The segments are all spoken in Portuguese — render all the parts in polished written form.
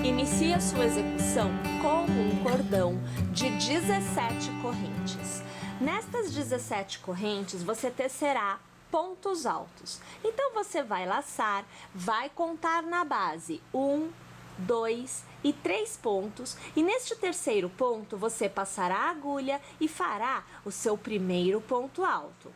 Inicie a sua execução com um cordão de 17 correntes. Nestas 17 correntes, você tecerá pontos altos. Então, você vai laçar, vai contar na base 1, 2 e 3 pontos, e neste terceiro ponto, você passará a agulha e fará o seu primeiro ponto alto.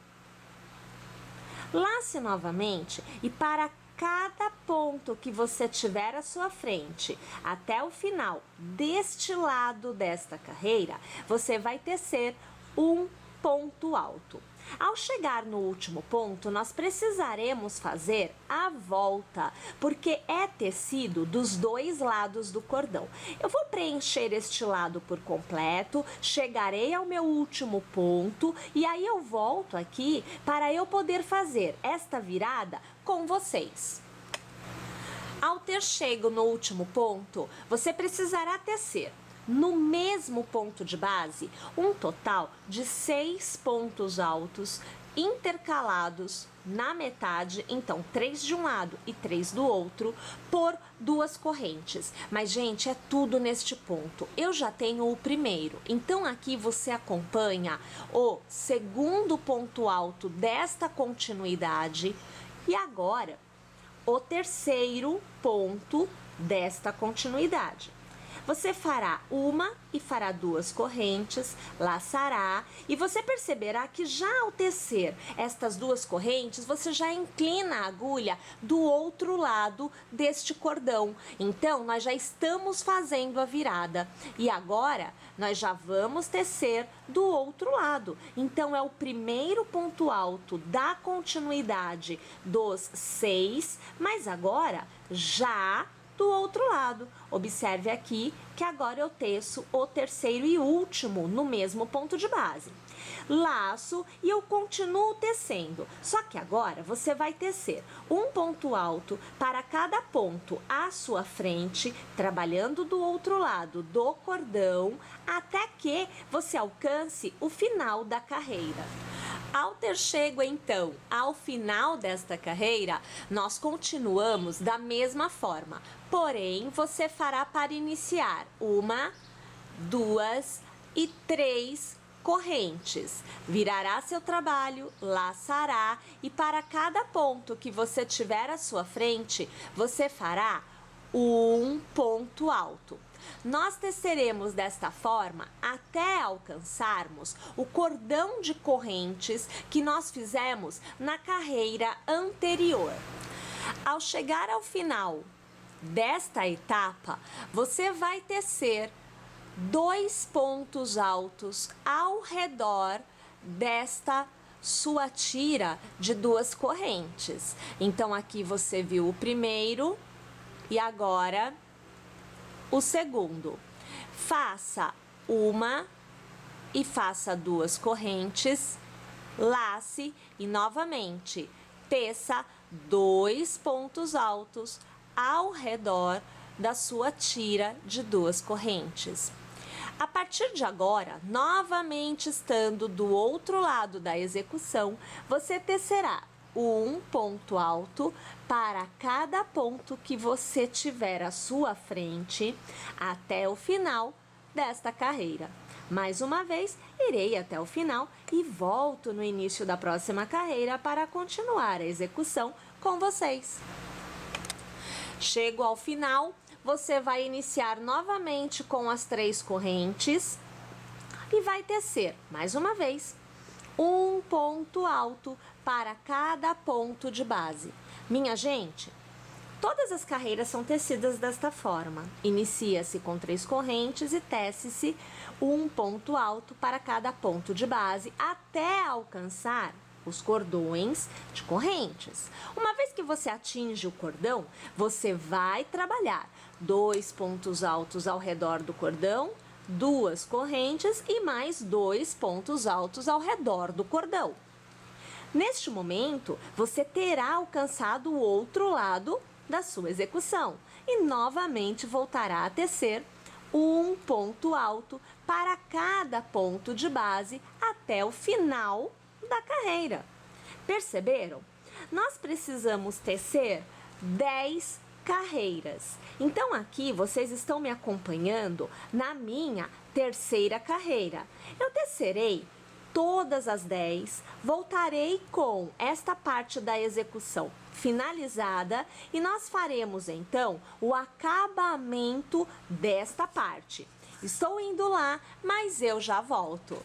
Lace novamente e para cada ponto que você tiver à sua frente, até o final deste lado desta carreira, você vai tecer um ponto alto. Ao chegar no último ponto, nós precisaremos fazer a volta, porque é tecido dos dois lados do cordão. Eu vou preencher este lado por completo, chegarei ao meu último ponto e aí eu volto aqui para eu poder fazer esta virada com vocês. Ao ter chego no último ponto, você precisará tecer no mesmo ponto de base um total de 6 pontos altos intercalados na metade, então 3 de um lado e 3 do outro, por 2 correntes. Mas, gente, é tudo neste ponto. Eu já tenho o primeiro, então aqui você acompanha o segundo ponto alto desta continuidade e agora o terceiro ponto desta continuidade. Você fará uma e fará 2 correntes, laçará, e você perceberá que já ao tecer estas 2 correntes, você já inclina a agulha do outro lado deste cordão. Então, nós já estamos fazendo a virada. E agora, nós já vamos tecer do outro lado. Então, é o primeiro ponto alto da continuidade dos 6, mas agora já do outro lado. Observe aqui que agora eu teço o terceiro e último no mesmo ponto de base. Laço e eu continuo tecendo, só que agora você vai tecer um ponto alto para cada ponto à sua frente, trabalhando do outro lado do cordão, até que você alcance o final da carreira. Ao ter chego, então, ao final desta carreira, nós continuamos da mesma forma, porém, você fará para iniciar 1, 2 e 3 correntes. Virará seu trabalho, laçará e para cada ponto que você tiver à sua frente, você fará um ponto alto. Nós teceremos desta forma até alcançarmos o cordão de correntes que nós fizemos na carreira anterior. Ao chegar ao final desta etapa, você vai tecer 2 pontos altos ao redor desta sua tira de 2 correntes. Então, aqui você viu o primeiro e agora o segundo. Faça uma e faça 2 correntes, lace e novamente teça 2 pontos altos ao redor da sua tira de 2 correntes. A partir de agora, novamente estando do outro lado da execução, você tecerá um ponto alto para cada ponto que você tiver à sua frente até o final desta carreira. Mais uma vez, irei até o final e volto no início da próxima carreira para continuar a execução com vocês. Chego ao final, você vai iniciar novamente com as 3 correntes e vai tecer, mais uma vez, um ponto alto para cada ponto de base. Minha gente, todas as carreiras são tecidas desta forma. Inicia-se com 3 correntes e tece-se um ponto alto para cada ponto de base até alcançar os cordões de correntes. Uma vez que você atinge o cordão, você vai trabalhar 2 pontos altos ao redor do cordão, 2 correntes e mais 2 pontos altos ao redor do cordão. Neste momento, você terá alcançado o outro lado da sua execução e novamente voltará a tecer um ponto alto para cada ponto de base até o final da carreira. Perceberam? Nós precisamos tecer 10 carreiras. Então aqui vocês estão me acompanhando na minha terceira carreira. Eu tecerei todas as 10, voltarei com esta parte da execução finalizada e nós faremos então o acabamento desta parte. Estou indo lá, mas eu já volto.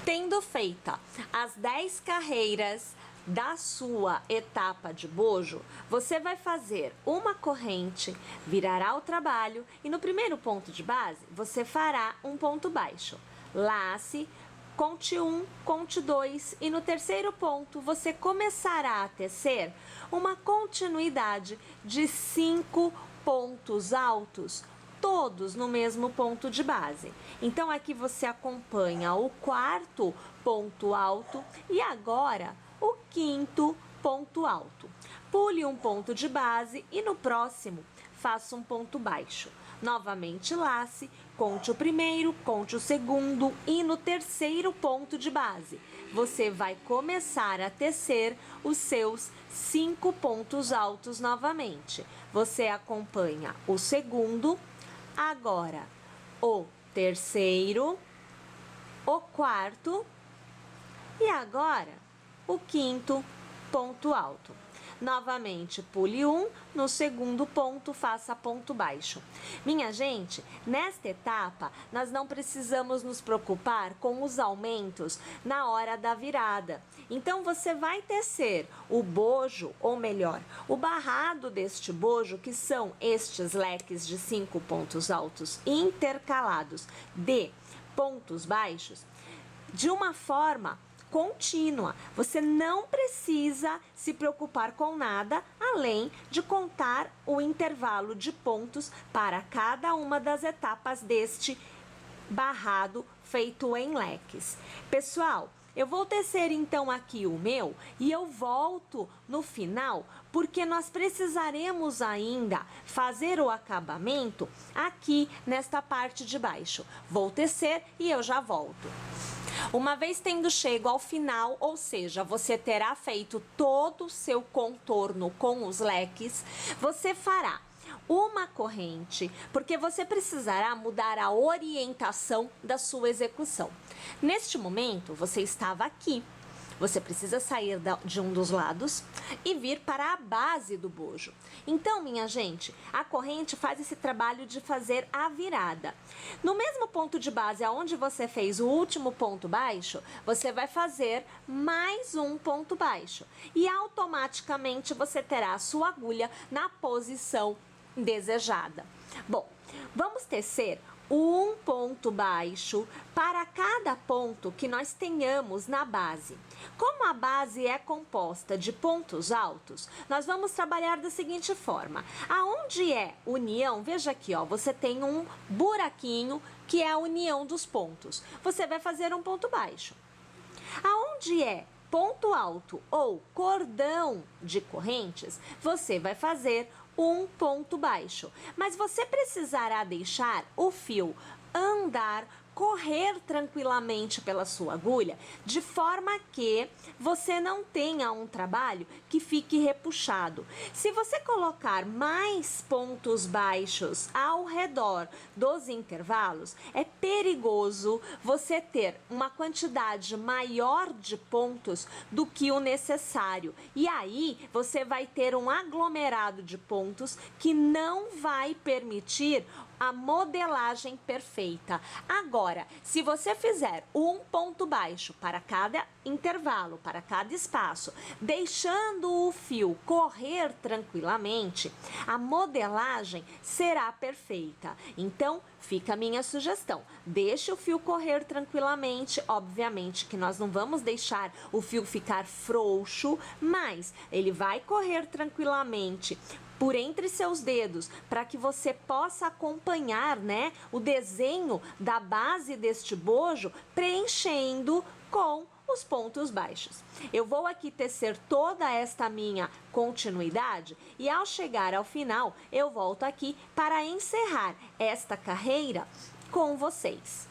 Tendo feita as 10 carreiras da sua etapa de bojo, você vai fazer uma corrente, virará o trabalho e no primeiro ponto de base você fará um ponto baixo. Lace, conte 1, conte 2 e no terceiro ponto você começará a tecer uma continuidade de 5 pontos altos, todos no mesmo ponto de base. Então aqui você acompanha o quarto ponto alto e agora o quinto ponto alto. Pule um ponto de base e no próximo faça um ponto baixo. Novamente lace, conte o primeiro, conte o segundo e no terceiro ponto de base você vai começar a tecer os seus 5 pontos altos novamente. Você acompanha o segundo, agora o terceiro, o quarto e agora o quinto ponto alto. Novamente, pule um, no segundo ponto, faça ponto baixo. Minha gente, nesta etapa, nós não precisamos nos preocupar com os aumentos na hora da virada. Então, você vai tecer o bojo, ou melhor, o barrado deste bojo, que são estes leques de 5 pontos altos intercalados de pontos baixos, de uma forma contínua. Você não precisa se preocupar com nada além de contar o intervalo de pontos para cada uma das etapas deste barrado feito em leques. Pessoal, eu vou tecer então aqui o meu e eu volto no final porque nós precisaremos ainda fazer o acabamento aqui nesta parte de baixo. Vou tecer e eu já volto. Uma vez tendo chego ao final, ou seja, você terá feito todo o seu contorno com os leques, você fará uma corrente, porque você precisará mudar a orientação da sua execução. Neste momento, você estava aqui. Você precisa sair de um dos lados e vir para a base do bojo. Então, minha gente, a corrente faz esse trabalho de fazer a virada. No mesmo ponto de base aonde você fez o último ponto baixo, você vai fazer mais um ponto baixo. E automaticamente você terá a sua agulha na posição desejada. Bom, vamos tecer um ponto baixo para cada ponto que nós tenhamos na base. Como a base é composta de pontos altos, nós vamos trabalhar da seguinte forma. Aonde é união, veja aqui, ó, você tem um buraquinho que é a união dos pontos. Você vai fazer um ponto baixo. Aonde é ponto alto ou cordão de correntes, você vai fazer um ponto baixo, mas você precisará deixar o fio andar, correr tranquilamente pela sua agulha, de forma que você não tenha um trabalho que fique repuxado. Se você colocar mais pontos baixos ao redor dos intervalos, é perigoso você ter uma quantidade maior de pontos do que o necessário. E aí você vai ter um aglomerado de pontos que não vai permitir a modelagem perfeita. Agora, se você fizer um ponto baixo para cada intervalo, para cada espaço, deixando o fio correr tranquilamente, a modelagem será perfeita. Então, fica a minha sugestão. Deixe o fio correr tranquilamente. Obviamente que nós não vamos deixar o fio ficar frouxo, mas ele vai correr tranquilamente por entre seus dedos, para que você possa acompanhar, né, o desenho da base deste bojo, preenchendo com os pontos baixos. Eu vou aqui tecer toda esta minha continuidade e ao chegar ao final, eu volto aqui para encerrar esta carreira com vocês.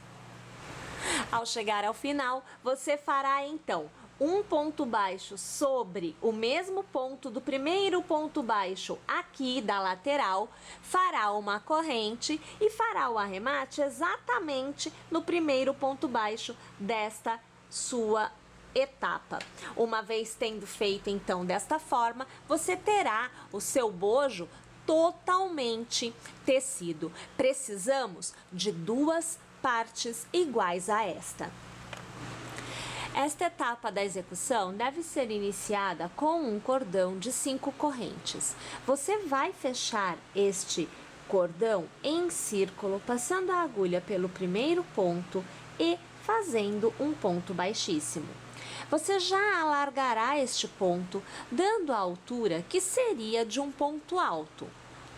Ao chegar ao final, você fará então um ponto baixo sobre o mesmo ponto do primeiro ponto baixo aqui da lateral, fará uma corrente e fará o arremate exatamente no primeiro ponto baixo desta sua etapa. Uma vez tendo feito então desta forma, você terá o seu bojo totalmente tecido. Precisamos de 2 partes iguais a esta. Esta etapa da execução deve ser iniciada com um cordão de 5 correntes. Você vai fechar este cordão em círculo, passando a agulha pelo primeiro ponto e fazendo um ponto baixíssimo. Você já alargará este ponto, dando a altura que seria de um ponto alto.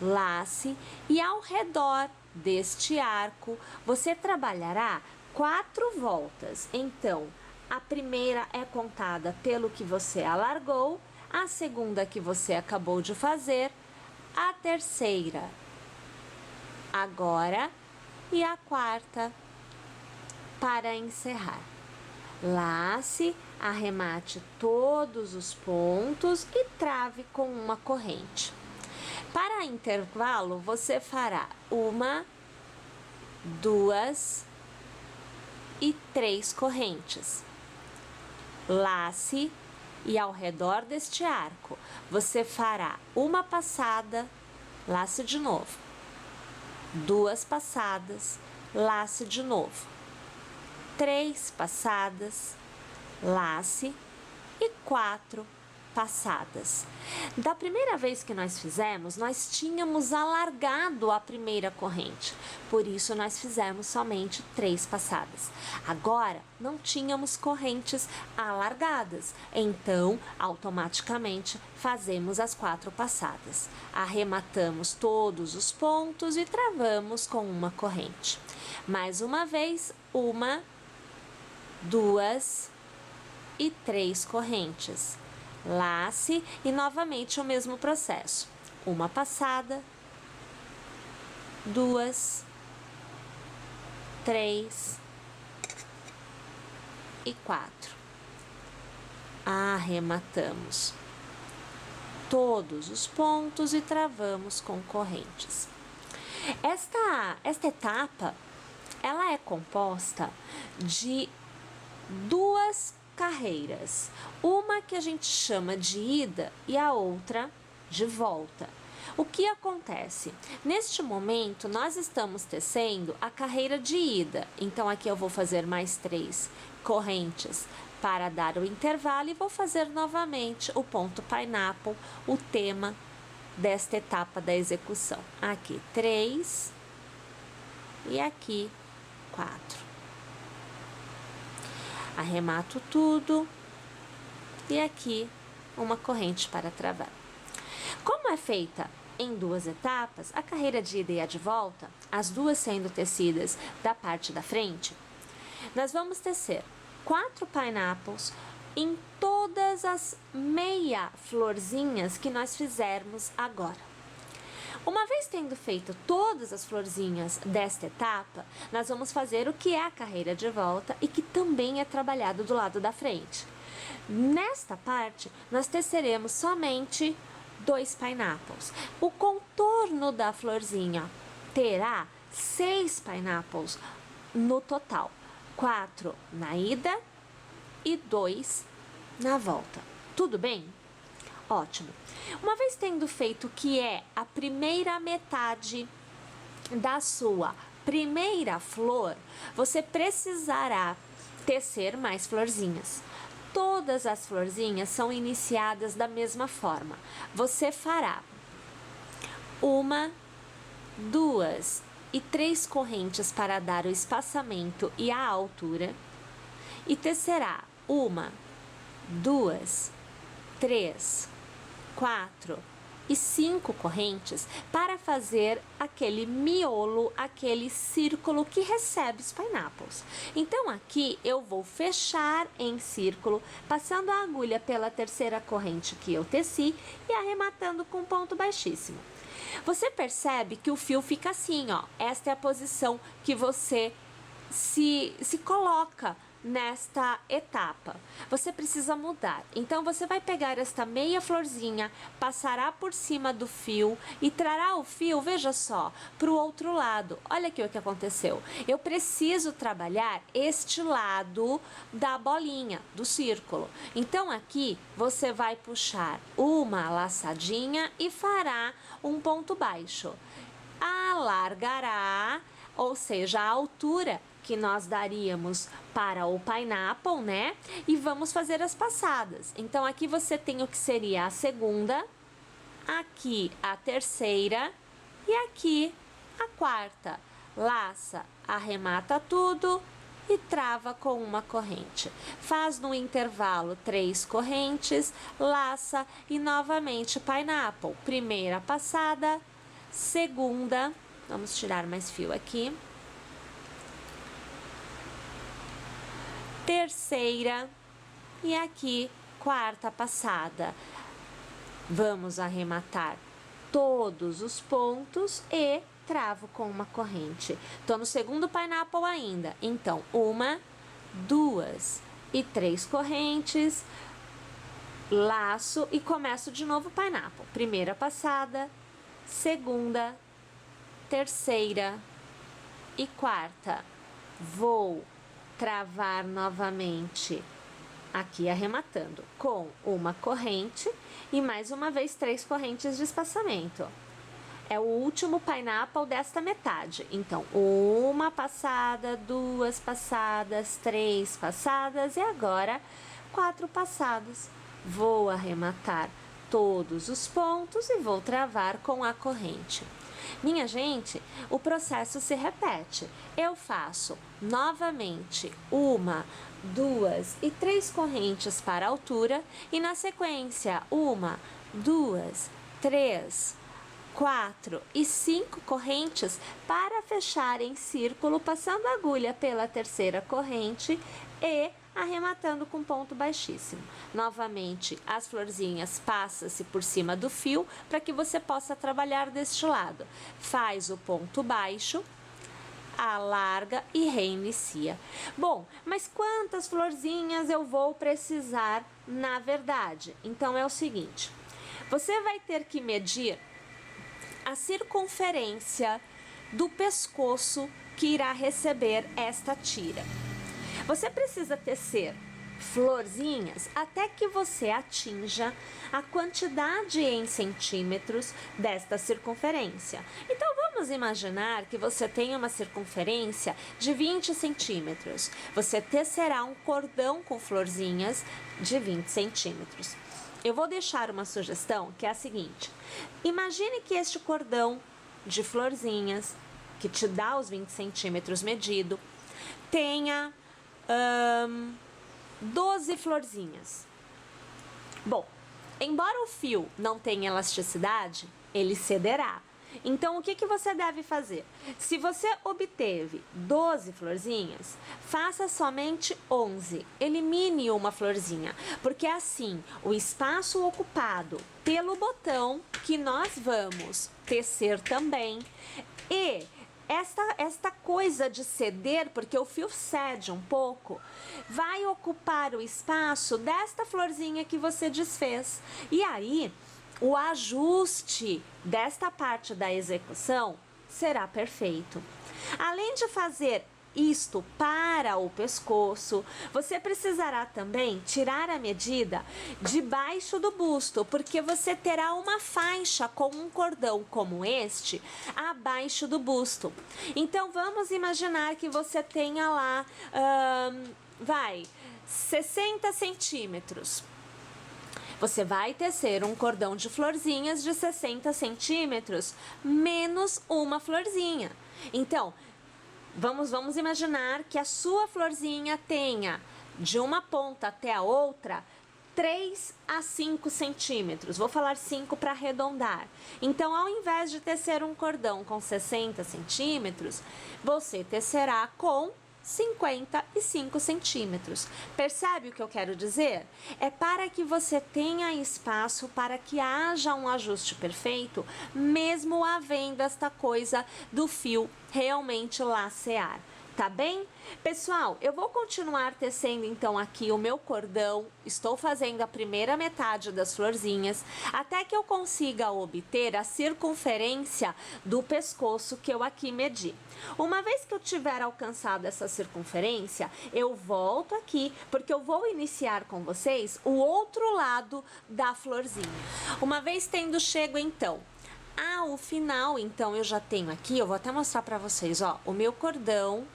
Lace e ao redor deste arco, você trabalhará 4 voltas. Então, a primeira é contada pelo que você alargou, a segunda que você acabou de fazer, a terceira agora e a quarta para encerrar. Lace, arremate todos os pontos e trave com uma corrente. Para intervalo, você fará 1, 2 e 3 correntes. Lace e ao redor deste arco, você fará uma passada, lace de novo. 2 passadas, lace de novo. 3 passadas, lace e 4 passadas. Da primeira vez que nós fizemos, nós tínhamos alargado a primeira corrente, por isso nós fizemos somente 3 passadas. Agora, não tínhamos correntes alargadas, então, automaticamente, fazemos as 4 passadas. Arrematamos todos os pontos e travamos com uma corrente. Mais uma vez, 1, 2 e 3 correntes. Lace e novamente o mesmo processo. Uma passada, 2, 3 e 4. Arrematamos todos os pontos e travamos com correntes. Esta etapa, ela é composta de 2 carreiras, uma que a gente chama de ida e a outra de volta. O que acontece? Neste momento, nós estamos tecendo a carreira de ida, então aqui eu vou fazer mais 3 correntes para dar o intervalo e vou fazer novamente o ponto pineapple, o tema desta etapa da execução. Aqui 3 e aqui 4. Arremato tudo e aqui uma corrente para travar. Como é feita em 2 etapas, a carreira de ida e a de volta, as duas sendo tecidas da parte da frente, nós vamos tecer 4 pineapples em todas as meia florzinhas que nós fizermos agora. Uma vez tendo feito todas as florzinhas desta etapa, nós vamos fazer o que é a carreira de volta e que também é trabalhado do lado da frente. Nesta parte, nós teceremos somente 2 pineapples. O contorno da florzinha terá 6 pineapples no total. 4 na ida e 2 na volta. Tudo bem? Ótimo. Uma vez tendo feito o que é a primeira metade da sua primeira flor, você precisará tecer mais florzinhas. Todas as florzinhas são iniciadas da mesma forma. Você fará 1, 2 e 3 correntes para dar o espaçamento e a altura e tecerá 1, 2, 3, 4 e 5 correntes para fazer aquele miolo, aquele círculo que recebe os pineapples. Então, aqui eu vou fechar em círculo, passando a agulha pela terceira corrente que eu teci e arrematando com ponto baixíssimo. Você percebe que o fio fica assim, ó. Esta é a posição que você se coloca nesta etapa. Você precisa mudar. Então, você vai pegar esta meia florzinha, passará por cima do fio e trará o fio, veja só, para o outro lado. Olha aqui o que aconteceu. Eu preciso trabalhar este lado da bolinha, do círculo. Então, aqui você vai puxar uma laçadinha e fará um ponto baixo. Alargará, ou seja, a altura que nós daríamos para o pineapple, né? E vamos fazer as passadas. Então, aqui você tem o que seria a segunda, aqui a terceira e aqui a quarta. Laça, arremata tudo e trava com uma corrente. Faz no intervalo 3 correntes, laça e novamente pineapple. Primeira passada, segunda, vamos tirar mais fio aqui. Terceira e aqui quarta passada. Vamos arrematar todos os pontos e travo com uma corrente. Tô no segundo pineapple ainda. Então, 1, 2 e 3 correntes, laço e começo de novo o pineapple. Primeira passada, segunda, terceira e quarta. Vou travar novamente aqui arrematando com uma corrente e mais uma vez 3 correntes de espaçamento. É o último pineapple desta metade. Então, uma passada, 2 passadas, 3 passadas e agora 4 passadas. Vou arrematar todos os pontos e vou travar com a corrente. Minha gente, o processo se repete. Eu faço novamente 1, 2 e 3 correntes para a altura e na sequência 1, 2, 3, 4 e 5 correntes para fechar em círculo, passando a agulha pela terceira corrente e arrematando com ponto baixíssimo. Novamente, as florzinhas passa-se por cima do fio para que você possa trabalhar deste lado. Faz o ponto baixo, alarga e reinicia. Bom, mas quantas florzinhas eu vou precisar na verdade? Então, é o seguinte, você vai ter que medir a circunferência do pescoço que irá receber esta tira. Você precisa tecer florzinhas até que você atinja a quantidade em centímetros desta circunferência. Então, vamos imaginar que você tem uma circunferência de 20 centímetros. Você tecerá um cordão com florzinhas de 20 centímetros. Eu vou deixar uma sugestão que é a seguinte: imagine que este cordão de florzinhas, que te dá os 20 centímetros medido, tenha 12 florzinhas. Bom, embora o fio não tenha elasticidade, ele cederá. Então, o que você deve fazer? Se você obteve 12 florzinhas, faça somente 11. Elimine uma florzinha, porque assim, o espaço ocupado pelo botão que nós vamos tecer também e esta coisa de ceder, porque o fio cede um pouco, vai ocupar o espaço desta florzinha que você desfez. E aí, o ajuste desta parte da execução será perfeito. Além de fazer isto para o pescoço, você precisará também tirar a medida debaixo do busto, porque você terá uma faixa com um cordão como este abaixo do busto. Então, vamos imaginar que você tenha lá, 60 centímetros. Você vai tecer um cordão de florzinhas de 60 centímetros, menos uma florzinha. Então, vamos imaginar que a sua florzinha tenha, de uma ponta até a outra, 3 a 5 centímetros. Vou falar 5 para arredondar. Então, ao invés de tecer um cordão com 60 centímetros, você tecerá com 55 centímetros. Percebe o que eu quero dizer? É para que você tenha espaço para que haja um ajuste perfeito, mesmo havendo esta coisa do fio realmente lacear. Tá bem? Pessoal, eu vou continuar tecendo então aqui o meu cordão, estou fazendo a primeira metade das florzinhas, até que eu consiga obter a circunferência do pescoço que eu aqui medi. Uma vez que eu tiver alcançado essa circunferência, eu volto aqui, porque eu vou iniciar com vocês o outro lado da florzinha. Uma vez tendo chego então ao final, então eu já tenho aqui, eu vou até mostrar para vocês, ó, o meu cordão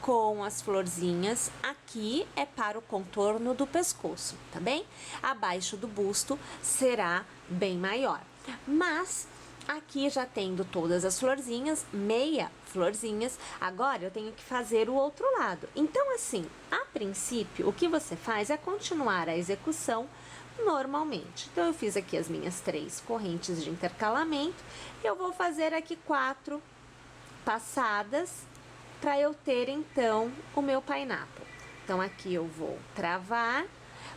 com as florzinhas, aqui é para o contorno do pescoço, tá bem? Abaixo do busto será bem maior, mas aqui já tendo todas as florzinhas, meia florzinhas, agora eu tenho que fazer o outro lado. Então assim, a princípio, o que você faz é continuar a execução normalmente. Então eu fiz aqui as minhas 3 correntes de intercalamento, eu vou fazer aqui 4 passadas, para eu ter então o meu pineapple. Então aqui eu vou travar,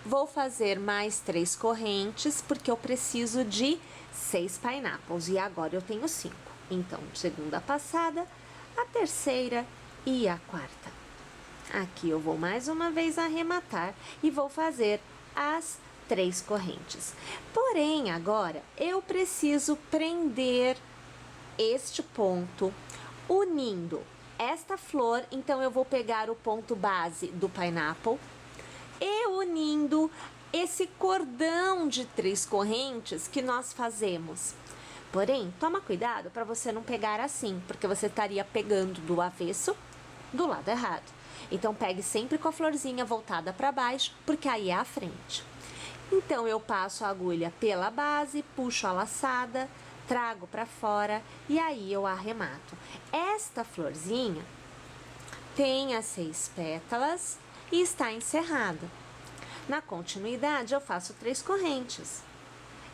vou fazer mais 3 correntes, porque eu preciso de 6 pineapples, e agora eu tenho 5. Então, segunda passada, a terceira e a quarta. Aqui eu vou mais uma vez arrematar e vou fazer as 3 correntes. Porém, agora eu preciso prender este ponto, unindo esta flor, então eu vou pegar o ponto base do pineapple e unindo esse cordão de 3 correntes que nós fazemos. Porém, toma cuidado para você não pegar assim, porque você estaria pegando do avesso, do lado errado. Então, pegue sempre com a florzinha voltada para baixo, porque aí é a frente. Então, eu passo a agulha pela base, puxo a laçada, trago para fora e aí eu arremato. Esta florzinha tem as 6 pétalas e está encerrada. Na continuidade, eu faço 3 correntes.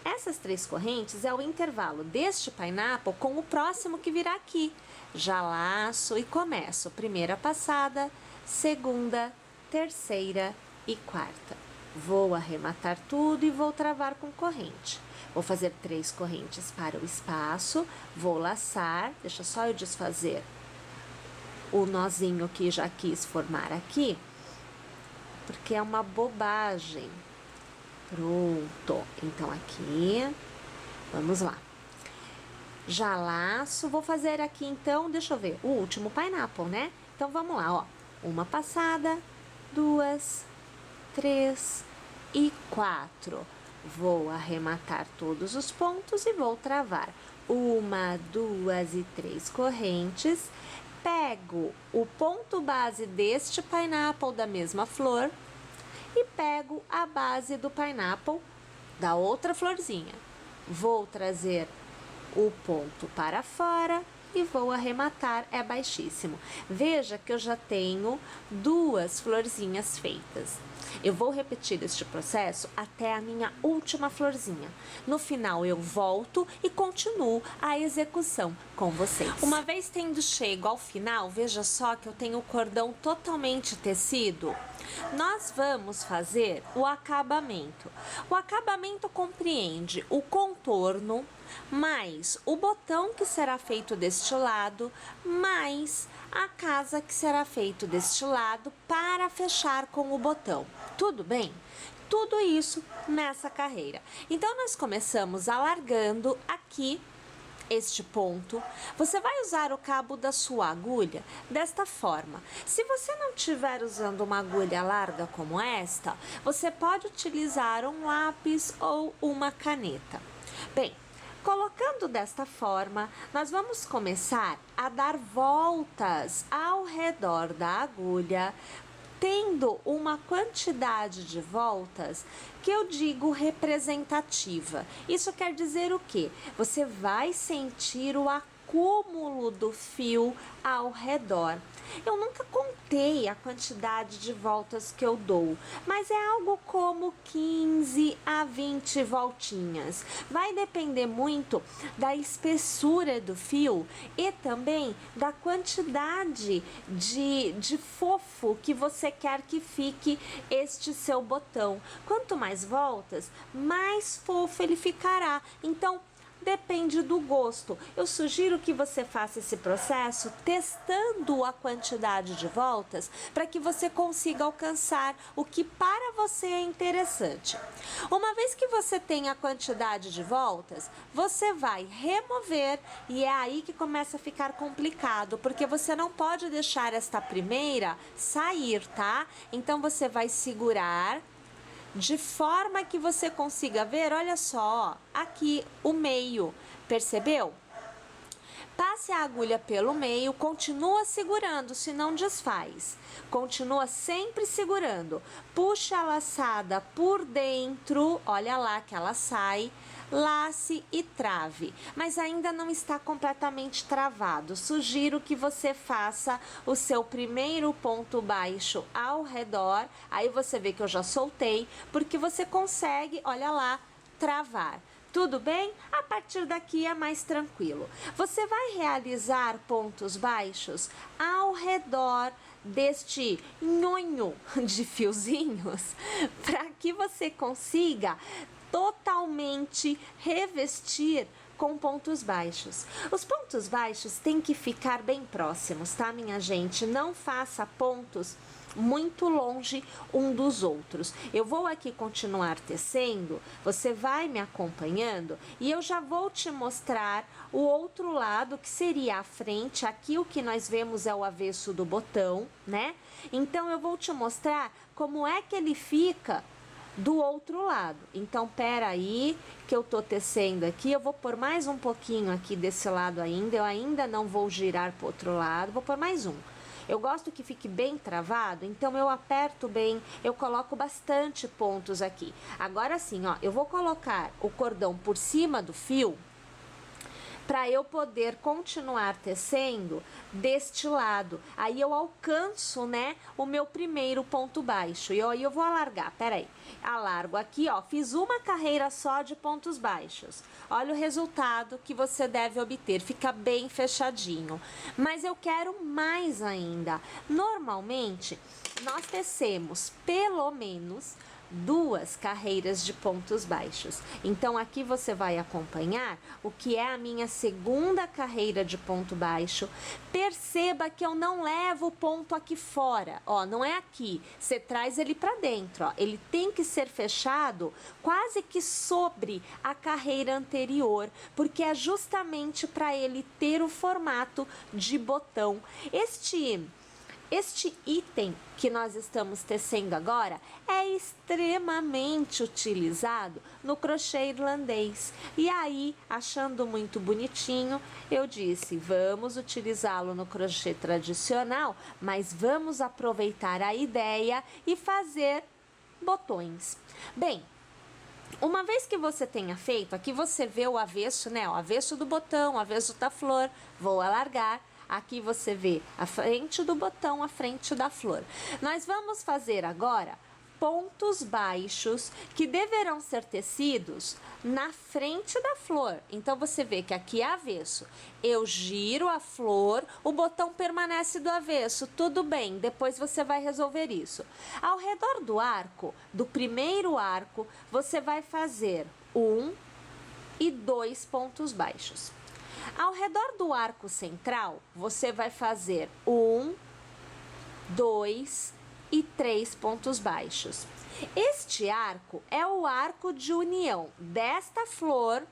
Essas 3 correntes é o intervalo deste pineapple com o próximo que virá aqui. Já laço e começo primeira passada, segunda, terceira e quarta. Vou arrematar tudo e vou travar com corrente. Vou fazer 3 correntes para o espaço, vou laçar, deixa só eu desfazer o nozinho que já quis formar aqui, porque é uma bobagem. Pronto, então aqui, vamos lá. Já laço, vou fazer aqui então, deixa eu ver, o último pineapple, né? Então vamos lá, ó, uma passada, 2, 3 e 4. Vou arrematar todos os pontos e vou travar 1, 2 e 3 correntes. Pego o ponto base deste pineapple da mesma flor e pego a base do pineapple da outra florzinha. Vou trazer o ponto para fora e vou arrematar, é baixíssimo. Veja que eu já tenho 2 florzinhas feitas. Eu vou repetir este processo até a minha última florzinha. No final eu volto e continuo a execução com vocês. Uma vez tendo chego ao final, veja só que eu tenho o cordão totalmente tecido. Nós vamos fazer o acabamento. O acabamento compreende o contorno, mais o botão que será feito deste lado, mais a casa que será feito deste lado para fechar com o botão. Tudo bem? Tudo isso nessa carreira. Então, nós começamos alargando aqui este ponto. Você vai usar o cabo da sua agulha desta forma. Se você não estiver usando uma agulha larga como esta, você pode utilizar um lápis ou uma caneta. Bem, colocando desta forma, nós vamos começar a dar voltas ao redor da agulha, tendo uma quantidade de voltas que eu digo representativa. Isso quer dizer o quê? Você vai sentir o acúmulo do fio ao redor. Eu nunca contei a quantidade de voltas que eu dou, mas é algo como 15 a 20 voltinhas. Vai depender muito da espessura do fio e também da quantidade de fofo que você quer que fique este seu botão. Quanto mais voltas, mais fofo ele ficará. Então, depende do gosto. Eu sugiro que você faça esse processo testando a quantidade de voltas para que você consiga alcançar o que para você é interessante. Uma vez que você tem a quantidade de voltas, você vai remover e é aí que começa a ficar complicado, porque você não pode deixar esta primeira sair, tá? Então você vai segurar de forma que você consiga ver, olha só, aqui o meio, percebeu? Passe a agulha pelo meio, continua segurando, se não desfaz. Continua sempre segurando. Puxa a laçada por dentro, olha lá que ela sai. Lace e trave, mas ainda não está completamente travado. Sugiro que você faça o seu primeiro ponto baixo ao redor. Aí você vê que eu já soltei, porque você consegue, olha lá, travar. Tudo bem? A partir daqui é mais tranquilo. Você vai realizar pontos baixos ao redor deste nhonho de fiozinhos para que você consiga totalmente revestir com pontos baixos. Os pontos baixos têm que ficar bem próximos, tá, minha gente? Não faça pontos muito longe um dos outros. Eu vou aqui continuar tecendo, você vai me acompanhando e eu já vou te mostrar o outro lado, que seria a frente. Aqui o que nós vemos é o avesso do botão, né? Então eu vou te mostrar como é que ele fica do outro lado. Então, pera aí, que eu tô tecendo aqui, eu vou pôr mais um pouquinho aqui desse lado ainda, eu ainda não vou girar pro outro lado, vou pôr mais um. Eu gosto que fique bem travado, então eu aperto bem, eu coloco bastante pontos aqui. Agora sim, ó, eu vou colocar o cordão por cima do fio, para eu poder continuar tecendo deste lado. Aí eu alcanço, né, o meu primeiro ponto baixo. E aí eu vou alargar, peraí. Alargo aqui, ó, fiz uma carreira só de pontos baixos. Olha o resultado que você deve obter, fica bem fechadinho. Mas eu quero mais ainda. Normalmente, nós tecemos pelo menos 2 carreiras de pontos baixos. Então, aqui você vai acompanhar o que é a minha segunda carreira de ponto baixo. Perceba que eu não levo o ponto aqui fora, ó, não é aqui. Você traz ele para dentro, ó. Ele tem que ser fechado quase que sobre a carreira anterior, porque é justamente para ele ter o formato de botão. Este item que nós estamos tecendo agora é extremamente utilizado no crochê irlandês. E aí, achando muito bonitinho, eu disse, vamos utilizá-lo no crochê tradicional, mas vamos aproveitar a ideia e fazer botões. Bem, uma vez que você tenha feito, aqui você vê o avesso, né? O avesso do botão, o avesso da flor, vou alargar. Aqui você vê a frente do botão, a frente da flor. Nós vamos fazer agora pontos baixos que deverão ser tecidos na frente da flor. Então, você vê que aqui é avesso. Eu giro a flor, o botão permanece do avesso. Tudo bem, depois você vai resolver isso. Ao redor do arco, do primeiro arco, você vai fazer 1 e 2 pontos baixos. Ao redor do arco central, você vai fazer 1, 2 e 3 pontos baixos. Este arco é o arco de união desta flor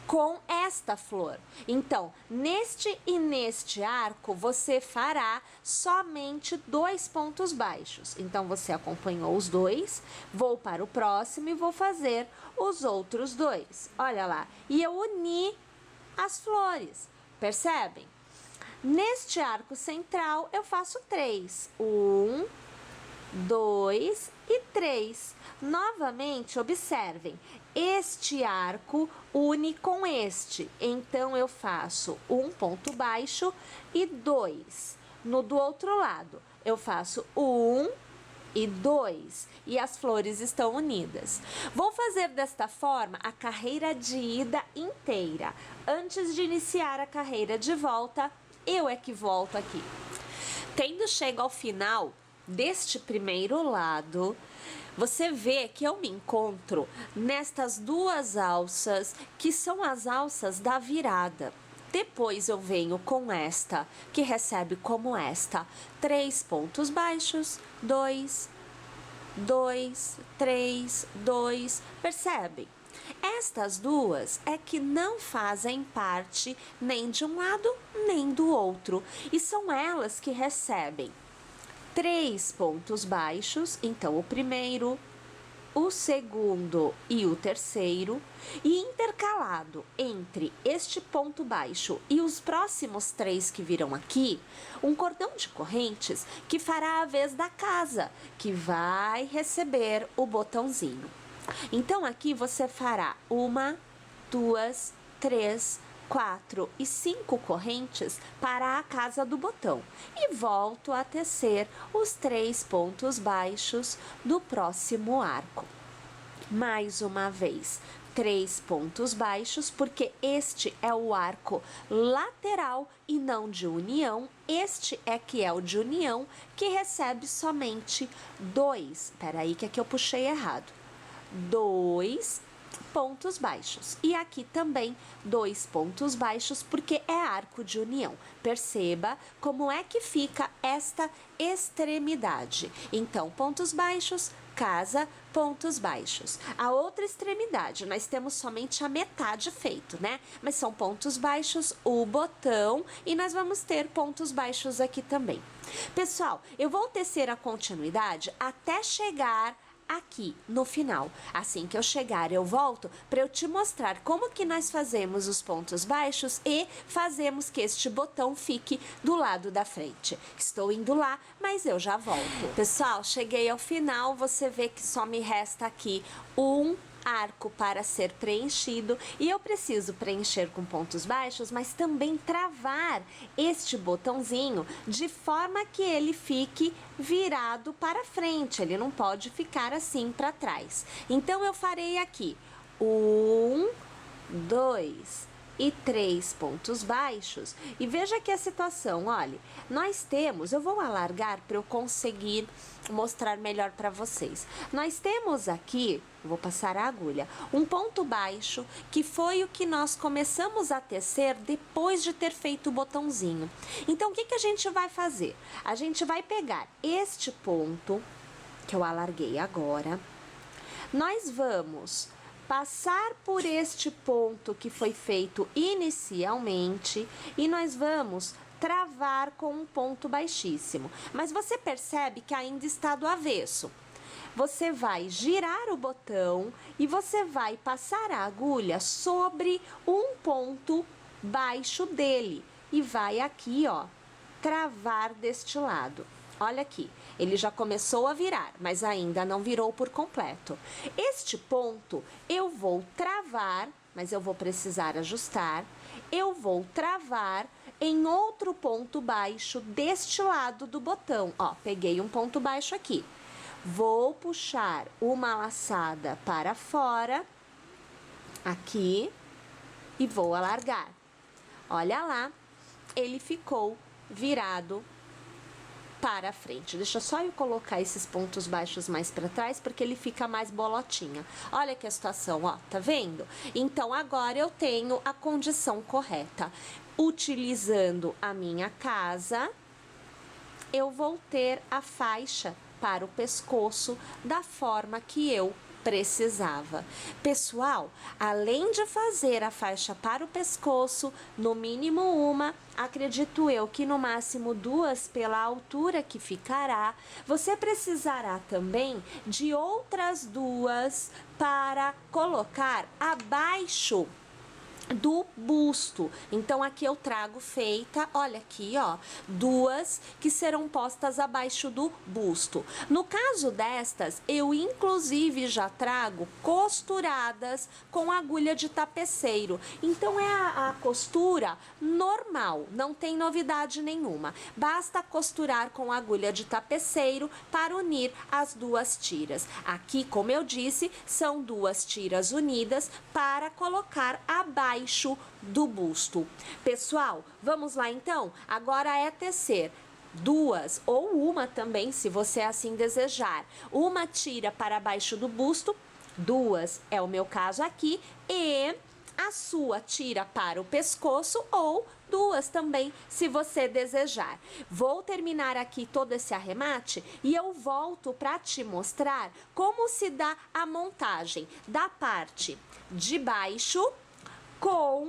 com esta flor. Então, neste e neste arco, você fará somente 2 pontos baixos. Então, você acompanhou os 2, vou para o próximo e vou fazer os outros 2. Olha lá, e eu uni as flores, percebem? Neste arco central, eu faço 3. 1, 2 e 3. Novamente, observem, este arco une com este. Então, eu faço 1 ponto baixo e 2. No do outro lado, eu faço 1 e 2, e as flores estão unidas. Vou fazer desta forma a carreira de ida inteira. Antes de iniciar a carreira de volta, eu é que volto aqui. Tendo chego ao final deste primeiro lado, você vê que eu me encontro nestas duas alças, que são as alças da virada. Depois eu venho com esta, que recebe como esta, 3 pontos baixos, 2, 2, 3, 2, percebem? Estas duas é que não fazem parte nem de um lado nem do outro, e são elas que recebem 3 pontos baixos, então o primeiro, o segundo e o terceiro, e intercalado entre este ponto baixo e os próximos 3 que virão aqui, um cordão de correntes que fará a vez da casa, que vai receber o botãozinho. Então, aqui você fará 1, 2, 3, 4 e 5 correntes para a casa do botão e volto a tecer os 3 pontos baixos do próximo arco. Mais uma vez, 3 pontos baixos, porque este é o arco lateral e não de união. Este é que é o de união, que recebe somente 2. Espera aí que aqui eu puxei errado. 2 pontos baixos. E aqui também 2 pontos baixos, porque é arco de união. Perceba como é que fica esta extremidade. Então, pontos baixos, casa, pontos baixos. A outra extremidade, nós temos somente a metade feito, né? Mas são pontos baixos, o botão, e nós vamos ter pontos baixos aqui também. Pessoal, eu vou tecer a continuidade até chegar aqui no final. Assim que eu chegar, eu volto para eu te mostrar como que nós fazemos os pontos baixos e fazemos que este botão fique do lado da frente. Estou indo lá, mas eu já volto. Pessoal, cheguei ao final, você vê que só me resta aqui um arco para ser preenchido e eu preciso preencher com pontos baixos, mas também travar este botãozinho de forma que ele fique virado para frente, ele não pode ficar assim para trás. Então eu farei aqui 1, 2 e 3 pontos baixos e veja aqui a situação, olha, nós temos, eu vou alargar para eu conseguir mostrar melhor para vocês. Nós temos aqui, vou passar a agulha, um ponto baixo que foi o que nós começamos a tecer depois de ter feito o botãozinho. Então, o que a gente vai fazer? A gente vai pegar este ponto, que eu alarguei agora, nós vamos passar por este ponto que foi feito inicialmente e nós vamos travar com um ponto baixíssimo. Mas você percebe que ainda está do avesso. Você vai girar o botão e você vai passar a agulha sobre um ponto baixo dele e vai aqui, ó, travar deste lado. Olha aqui, ele já começou a virar, mas ainda não virou por completo. Este ponto eu vou travar, mas eu vou precisar ajustar. Eu vou travar em outro ponto baixo deste lado do botão. Ó, peguei um ponto baixo aqui. Vou puxar uma laçada para fora, aqui, e vou alargar. Olha lá, ele ficou virado para frente. Deixa só eu colocar esses pontos baixos mais para trás, porque ele fica mais bolotinha. Olha que a situação, ó, tá vendo? Então, agora eu tenho a condição correta. Utilizando a minha casa, eu vou ter a faixa para o pescoço da forma que eu precisava. Pessoal, além de fazer a faixa para o pescoço, no mínimo uma, acredito eu que no máximo 2 pela altura que ficará, você precisará também de outras 2 para colocar abaixo do busto. Então, aqui eu trago feita, olha aqui, ó, 2 que serão postas abaixo do busto. No caso destas, eu inclusive já trago costuradas com agulha de tapeceiro. Então, é a costura normal, não tem novidade nenhuma. Basta costurar com agulha de tapeceiro para unir as 2 tiras. Aqui, como eu disse, são 2 tiras unidas para colocar abaixo do busto. Pessoal, vamos lá então? Agora é tecer duas ou uma também, se você assim desejar. Uma tira para baixo do busto, duas é o meu caso aqui, e a sua tira para o pescoço ou duas também, se você desejar. Vou terminar aqui todo esse arremate e eu volto para te mostrar como se dá a montagem da parte de baixo com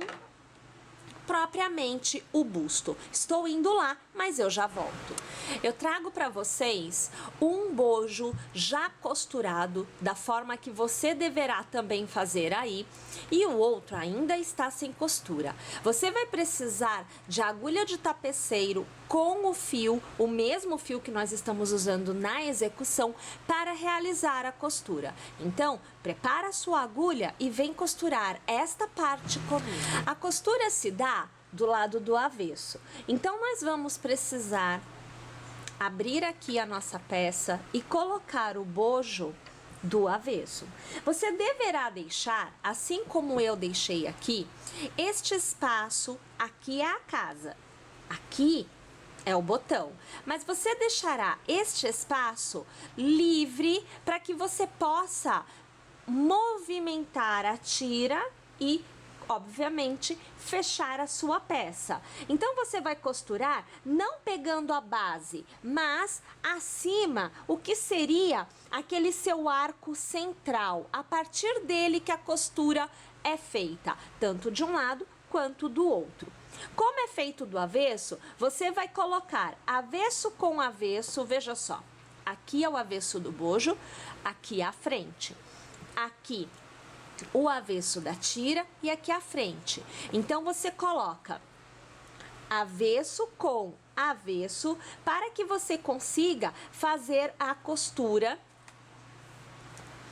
propriamente o busto. Estou indo lá, mas eu já volto. Eu trago para vocês um bojo já costurado, da forma que você deverá também fazer aí, e o outro ainda está sem costura. Você vai precisar de agulha de tapeceiro com o fio, o mesmo fio que nós estamos usando na execução, para realizar a costura. Então, prepara a sua agulha e vem costurar esta parte comigo. A costura se dá do lado do avesso. Então, nós vamos precisar abrir aqui a nossa peça e colocar o bojo do avesso. Você deverá deixar, assim como eu deixei aqui, este espaço, aqui é a casa, aqui é o botão, mas você deixará este espaço livre para que você possa movimentar a tira e, obviamente, fechar a sua peça. Então, você vai costurar não pegando a base, mas acima, o que seria aquele seu arco central. A partir dele que a costura é feita, tanto de um lado quanto do outro. Como é feito do avesso, você vai colocar avesso com avesso, veja só. Aqui é o avesso do bojo, aqui à frente. Aqui o avesso da tira e aqui à frente. Então, você coloca avesso com avesso para que você consiga fazer a costura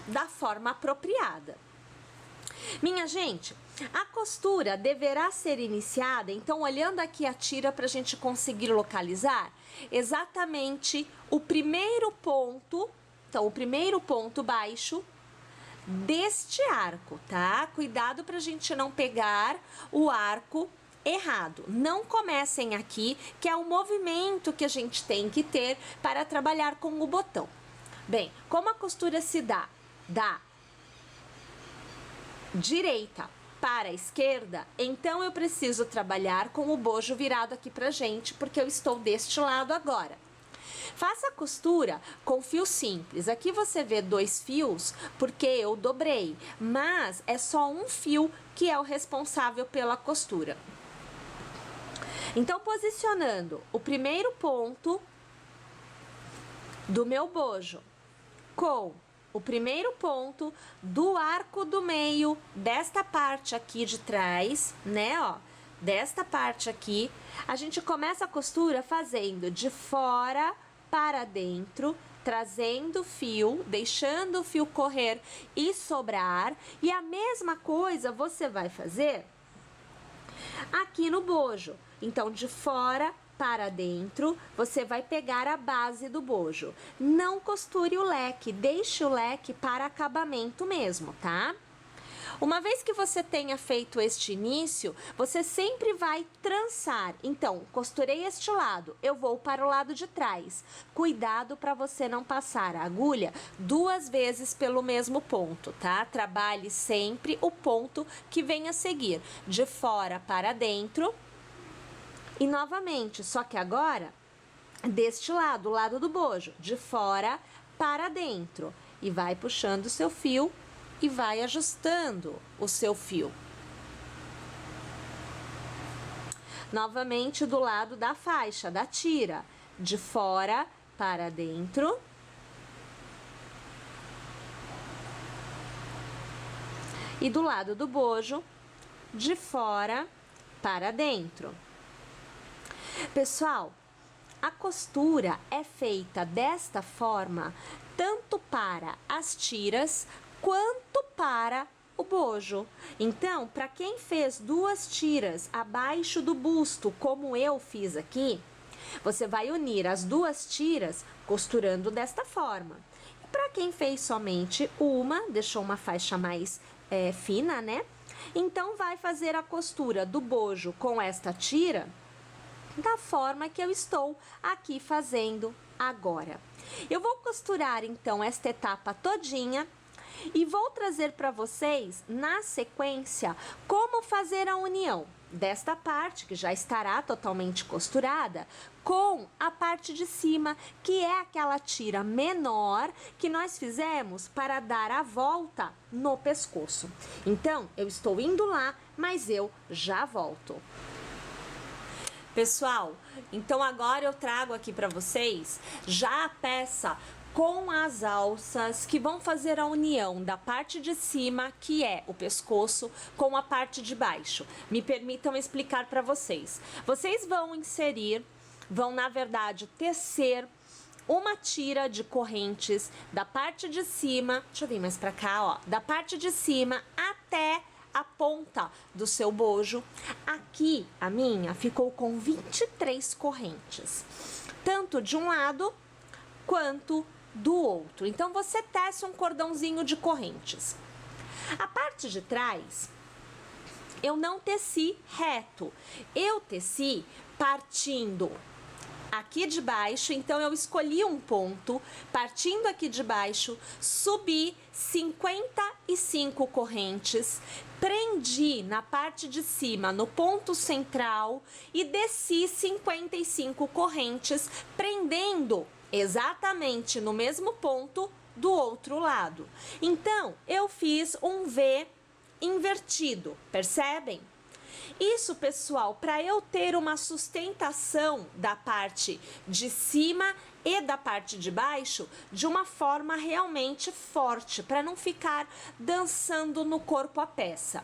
da forma apropriada. Minha gente, a costura deverá ser iniciada, então, olhando aqui a tira para a gente conseguir localizar exatamente o primeiro ponto, então, o primeiro ponto baixo deste arco, tá? Cuidado pra gente não pegar o arco errado. Não comecem aqui, que é o movimento que a gente tem que ter para trabalhar com o botão. Bem, como a costura se dá da direita para a esquerda, então eu preciso trabalhar com o bojo virado aqui pra gente, porque eu estou deste lado agora. Faça a costura com fio simples. Aqui você vê 2 fios porque eu dobrei, mas é só um fio que é o responsável pela costura. Então, posicionando o primeiro ponto do meu bojo com o primeiro ponto do arco do meio desta parte aqui de trás, né, ó, desta parte aqui, a gente começa a costura fazendo de fora para dentro, trazendo o fio, deixando o fio correr e sobrar, e a mesma coisa você vai fazer aqui no bojo. Então, de fora para dentro, você vai pegar a base do bojo. Não costure o leque, deixe o leque para acabamento mesmo, tá? Uma vez que você tenha feito este início, você sempre vai trançar. Então, costurei este lado, eu vou para o lado de trás. Cuidado para você não passar a agulha 2 vezes pelo mesmo ponto, tá? Trabalhe sempre o ponto que vem a seguir, de fora para dentro. E novamente, só que agora, deste lado, o lado do bojo, de fora para dentro. E vai puxando o seu fio e vai ajustando o seu fio. Novamente, do lado da faixa, da tira, de fora para dentro. E do lado do bojo, de fora para dentro. Pessoal, a costura é feita desta forma, tanto para as tiras quanto para o bojo. Então, para quem fez 2 tiras abaixo do busto, como eu fiz aqui, você vai unir as 2 tiras costurando desta forma. Para quem fez somente uma, deixou uma faixa mais fina, né? Então, vai fazer a costura do bojo com esta tira da forma que eu estou aqui fazendo agora. Eu vou costurar então esta etapa todinha e vou trazer para vocês na sequência como fazer a união desta parte que já estará totalmente costurada com a parte de cima, que é aquela tira menor que nós fizemos para dar a volta no pescoço. Então, eu estou indo lá, mas eu já volto. Pessoal, então agora eu trago aqui para vocês já a peça com as alças que vão fazer a união da parte de cima, que é o pescoço, com a parte de baixo. Me permitam explicar para vocês. Vocês vão inserir, na verdade tecer uma tira de correntes da parte de cima, deixa eu vir mais para cá, ó, da parte de cima até a ponta do seu bojo. Aqui a minha ficou com 23 correntes, tanto de um lado quanto do outro. Então você tece um cordãozinho de correntes. A parte de trás eu não teci reto, eu teci partindo aqui de baixo, então eu escolhi um ponto, partindo aqui de baixo, subi 55 correntes, prendi na parte de cima, no ponto central, e desci 55 correntes, prendendo exatamente no mesmo ponto do outro lado. Então, eu fiz um V invertido, percebem? Isso, pessoal, para eu ter uma sustentação da parte de cima e da parte de baixo de uma forma realmente forte, para não ficar dançando no corpo a peça.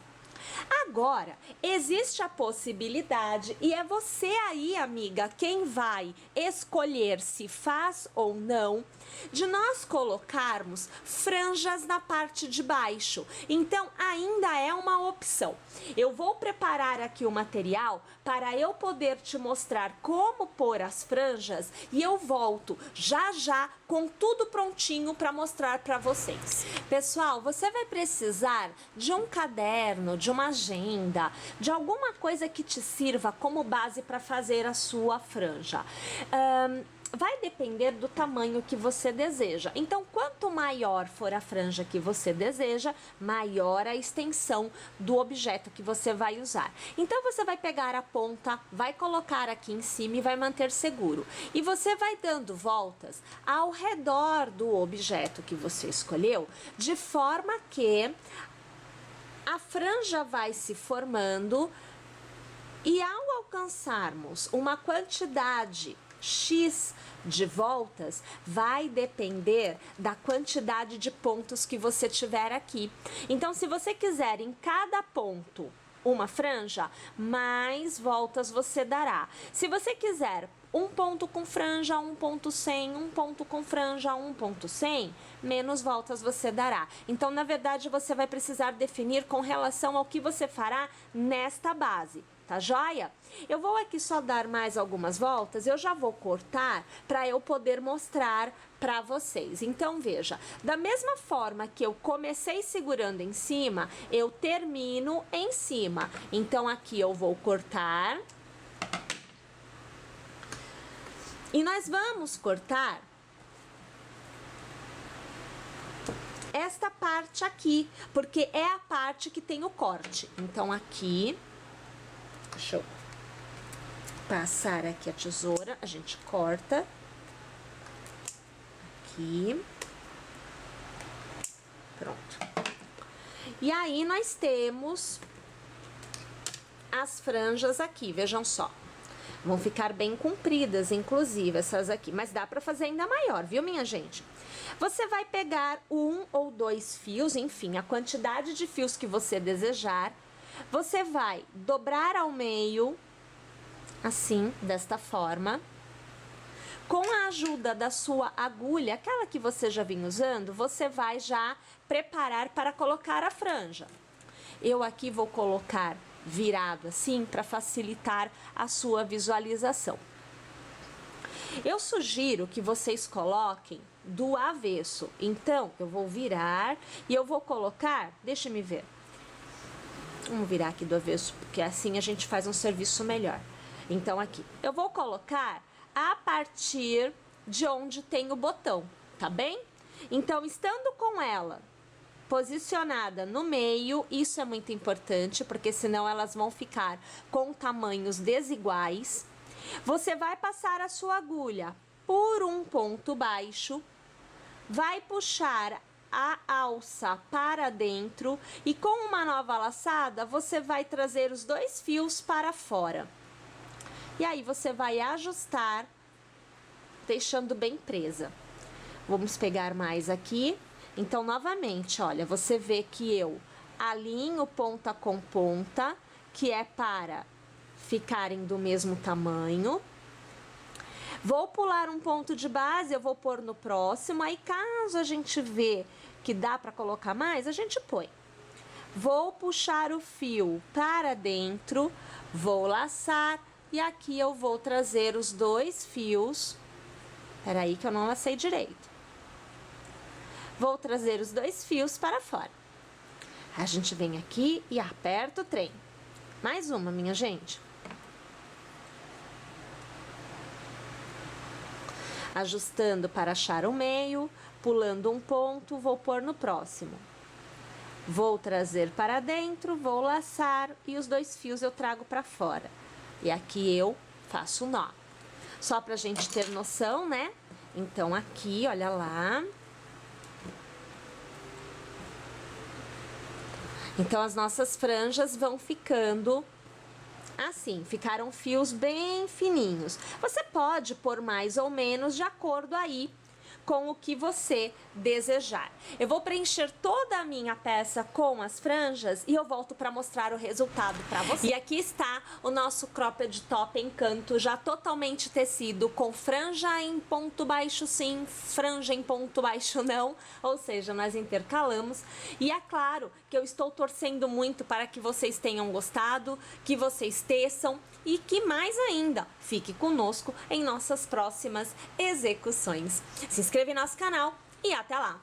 Agora, existe a possibilidade, e é você aí, amiga, quem vai escolher se faz ou não, de nós colocarmos franjas na parte de baixo. Então, ainda é uma opção. Eu vou preparar aqui o material para eu poder te mostrar como pôr as franjas e eu volto já já com tudo prontinho para mostrar para vocês. Pessoal, você vai precisar de um caderno, de uma agenda, de alguma coisa que te sirva como base para fazer a sua franja. Vai depender do tamanho que você deseja. Então, quanto maior for a franja que você deseja, maior a extensão do objeto que você vai usar. Então, você vai pegar a ponta, vai colocar aqui em cima e vai manter seguro. E você vai dando voltas ao redor do objeto que você escolheu, de forma que a franja vai se formando e ao alcançarmos uma quantidade X de voltas, vai depender da quantidade de pontos que você tiver aqui. Então, se você quiser em cada ponto uma franja, mais voltas você dará. Se você quiser um ponto com franja, um ponto sem, um ponto com franja, um ponto sem, menos voltas você dará. Então, na verdade, você vai precisar definir com relação ao que você fará nesta base. Tá joia? Eu vou aqui só dar mais algumas voltas, eu já vou cortar para eu poder mostrar para vocês. Então, veja, da mesma forma que eu comecei segurando em cima, eu termino em cima. Então, aqui eu vou cortar. E nós vamos cortar esta parte aqui, porque é a parte que tem o corte. Então, aqui... Deixa eu passar aqui a tesoura, a gente corta aqui, pronto. E aí, nós temos as franjas aqui, vejam só. Vão ficar bem compridas, inclusive, essas aqui, mas dá pra fazer ainda maior, viu, minha gente? Você vai pegar 1 ou 2 fios, enfim, a quantidade de fios que você desejar. Você vai dobrar ao meio, assim, desta forma. Com a ajuda da sua agulha, aquela que você já vinha usando, você vai já preparar para colocar a franja. Eu aqui vou colocar virado assim, para facilitar a sua visualização. Eu sugiro que vocês coloquem do avesso. Então, eu vou virar e eu vou colocar, deixa-me ver. Vamos virar aqui do avesso, porque assim a gente faz um serviço melhor. Então, aqui, eu vou colocar a partir de onde tem o botão, tá bem? Então, estando com ela posicionada no meio, isso é muito importante, porque senão elas vão ficar com tamanhos desiguais. Você vai passar a sua agulha por um ponto baixo, vai puxar a alça para dentro e com uma nova laçada, você vai trazer os 2 fios para fora. E aí, você vai ajustar, deixando bem presa. Vamos pegar mais aqui. Então, novamente, olha, você vê que eu alinho ponta com ponta, que é para ficarem do mesmo tamanho. Vou pular um ponto de base, eu vou pôr no próximo, aí caso a gente vê que dá para colocar mais, a gente põe. Vou puxar o fio para dentro, vou laçar e aqui eu vou trazer os 2 fios. Peraí que eu não lacei direito. Vou trazer os 2 fios para fora. A gente vem aqui e aperta o trem. Mais uma, minha gente. Ajustando para achar o meio, pulando um ponto, vou pôr no próximo. Vou trazer para dentro, vou laçar e os 2 fios eu trago para fora. E aqui eu faço o nó. Só pra gente ter noção, né? Então, aqui, olha lá. Então, as nossas franjas vão ficando assim, ficaram fios bem fininhos. Você pode pôr mais ou menos de acordo aí com o que você desejar. Eu vou preencher toda a minha peça com as franjas e eu volto para mostrar o resultado para você. E aqui está o nosso cropped top Encanto, já totalmente tecido, com franja em ponto baixo sim, franja em ponto baixo não, ou seja, nós intercalamos. E é claro que eu estou torcendo muito para que vocês tenham gostado, que vocês teçam e que mais ainda, fique conosco em nossas próximas execuções. Se inscreva em nosso canal e até lá!